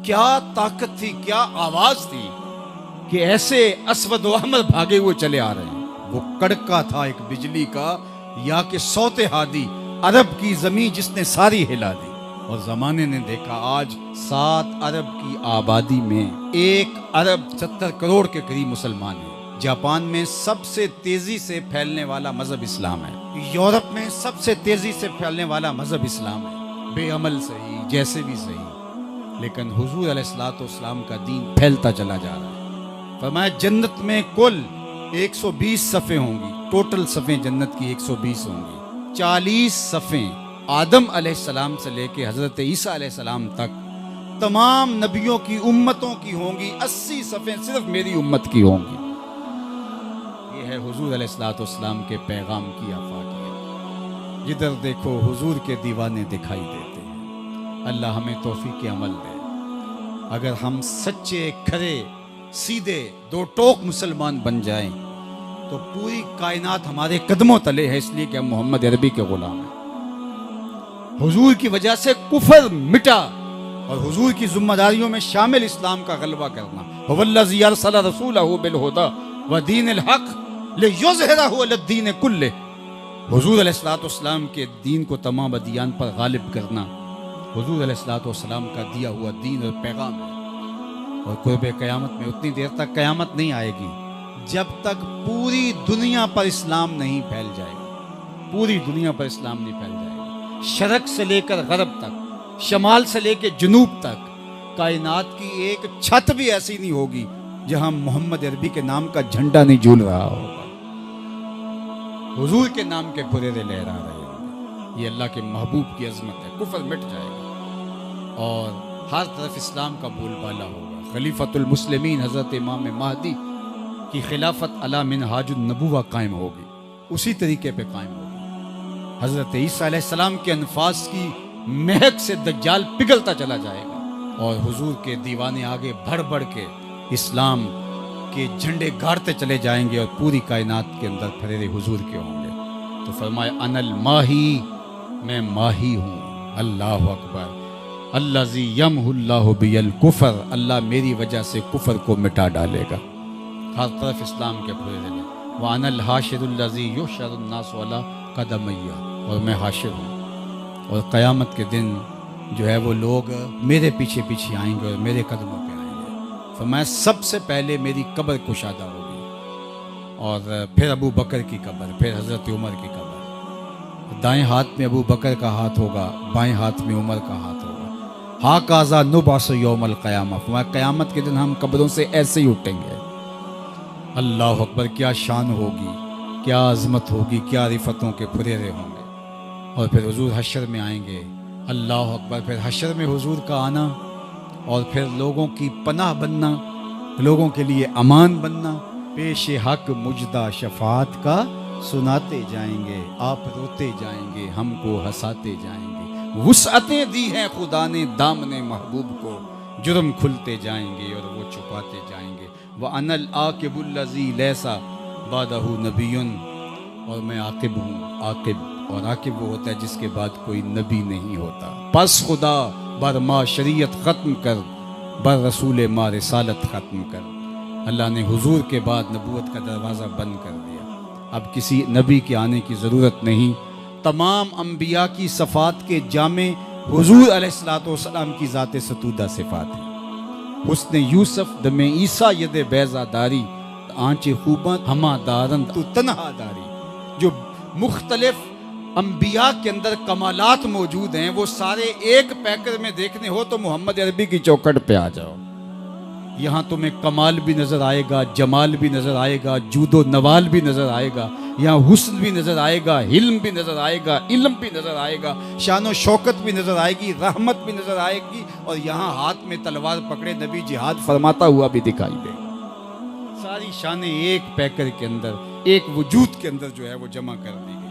کیا طاقت تھی، کیا آواز تھی کہ ایسے اسود و احمر بھاگے ہوئے چلے آ رہے ہیں. وہ کڑکا تھا ایک بجلی کا، یا کہ صوت ہادی، عرب کی زمین جس نے ساری ہلا دی. اور زمانے نے دیکھا آج 7 ارب کی آبادی میں 1 ارب 70 کروڑ کے قریب مسلمان ہیں. جاپان میں سب سے تیزی سے پھیلنے والا مذہب اسلام ہے. یورپ میں سب سے تیزی سے پھیلنے والا مذہب اسلام ہے. بے عمل صحیح، جیسے بھی صحیح، لیکن حضور علیہ الصلوۃ والسلام کا دین پھیلتا چلا جا رہا ہے. فرمایا جنت میں کل 120 صفیں ہوں گی. ٹوٹل صفیں جنت کی 120 ہوں گی. 40 صفیں آدم علیہ السلام سے لے کے حضرت عیسیٰ علیہ السلام تک تمام نبیوں کی امتوں کی ہوں گی. 80 صفیں صرف میری امت کی ہوں گی. یہ ہے حضور علیہ الصلوۃ والسلام کے پیغام کی آفاقیت. جدھر دیکھو حضور کے دیوانے دکھائی دیتے ہیں. اللہ ہمیں توفیق عمل دے. اگر ہم سچے، کھرے، سیدھے، 2 ٹوک مسلمان بن جائیں تو پوری کائنات ہمارے قدموں تلے ہے، اس لیے کہ ہم محمد عربی کے غلام ہیں. حضور کی وجہ سے کفر مٹا، اور حضور کی ذمہ داریوں میں شامل اسلام کا غلبہ کرنا. هو الذی ارسل رسولہ بالہدی ودین الحق لیظہرہ علی الدین کلہ. حضور علیہ الصلوۃ والسلام کے دین کو تمام ادیان پر غالب کرنا حضور علیہ الصلوۃ والسلام کا دیا ہوا دین اور پیغام ہے. اور قرب قیامت میں اتنی دیر تک قیامت نہیں آئے گی جب تک پوری دنیا پر اسلام نہیں پھیل جائے گا. پوری دنیا پر اسلام نہیں پھیل جائے گا. شرق سے لے کر غرب تک، شمال سے لے کے جنوب تک کائنات کی ایک چھت بھی ایسی نہیں ہوگی جہاں محمد عربی کے نام کا جھنڈا نہیں جھول رہا ہوگا. حضور کے نام کے پھریرے لہرا رہے ہوں گے. یہ اللہ کے محبوب کی عظمت ہے. کفر مٹ جائے گا اور ہر طرف اسلام کا بول بالا ہوگا. خلیفۃ المسلمین حضرت امام مہدی کی خلافت علی منہاج النبوہ قائم ہوگی، اسی طریقے پہ قائم ہوگی. حضرت عیسیٰ علیہ السلام کے انفاس کی مہک سے دجال پگھلتا چلا جائے گا، اور حضور کے دیوانے آگے بڑھ بڑھ کے اسلام کے جھنڈے گاڑتے چلے جائیں گے، اور پوری کائنات کے اندر پھریرے حضور کے ہوں گے. تو فرمایا انا الماہی، میں ماہی ہوں. اللہ اکبر. الذی یمحو اللہ بی الکفر، اللہ میری وجہ سے کفر کو مٹا ڈالے گا. ہر طرف اسلام کے پھریرے. وانا الحاشر الذی یحشر الناس علی قدمیہ، اور میں حاشر ہوں، اور قیامت کے دن جو ہے وہ لوگ میرے پیچھے پیچھے آئیں گے اور میرے قدموں پہ آئیں گے. فرمایا سب سے پہلے میری قبر کشادہ ہوگی، اور پھر ابو بکر کی قبر، پھر حضرت عمر کی قبر. دائیں ہاتھ میں ابو بکر کا ہاتھ ہوگا، بائیں ہاتھ میں عمر کا ہاتھ ہوگا. ہاکذا نبعث یوم القیامہ. فرمایا قیامت کے دن ہم قبروں سے ایسے ہی اٹھیں گے. اللہ اکبر. کیا شان ہوگی، کیا عظمت ہوگی، کیا رفتوں کے پھریرے ہوں گے. اور پھر حضور حشر میں آئیں گے. اللہ اکبر. پھر حشر میں حضور کا آنا، اور پھر لوگوں کی پناہ بننا، لوگوں کے لیے امان بننا. پیش حق مجدہ شفاعت کا سناتے جائیں گے، آپ روتے جائیں گے، ہم کو ہنساتے جائیں گے. وسعتیں دی ہیں خدا نے دامن محبوب کو، جرم کھلتے جائیں گے اور وہ چھپاتے جائیں گے. وَأَنَا الْعَاقِبُ الَّذِي لَيْسَ بَعْدَهُ نَبِيٌّ، اور میں عاقب ہوں. عاقب، اور عاقب وہ ہوتا ہے جس کے بعد کوئی نبی نہیں ہوتا. پس خدا بر ما شریعت ختم کر، بر رسول ما رسالت ختم کر. اللہ نے حضور کے بعد نبوت کا دروازہ بند کر دیا. اب کسی نبی کے آنے کی ضرورت نہیں. تمام انبیاء کی صفات کے جامع حضور علیہ الصلوۃ والسلام کی ذات ستودہ صفات ہیں. حسن یوسف دم عیسیٰ ید بیضا داری، آنچ خوباں ہما دارند تو تنہا داری. جو مختلف انبیاء کے اندر کمالات موجود ہیں وہ سارے ایک پیکر میں دیکھنے ہو تو محمد عربی کی چوکھٹ پہ آ جاؤ. یہاں تمہیں کمال بھی نظر آئے گا، جمال بھی نظر آئے گا، جود و نوال بھی نظر آئے گا. یہاں حسن بھی نظر آئے گا، حلم بھی نظر آئے گا، علم بھی نظر آئے گا، شان و شوکت بھی نظر آئے گی، رحمت بھی نظر آئے گی. اور یہاں ہاتھ میں تلوار پکڑے نبی جہاد فرماتا ہوا بھی دکھائی دے گا. ساری شانیں ایک پیکر کے اندر، ایک وجود کے اندر جو ہے وہ جمع کر دی گئی.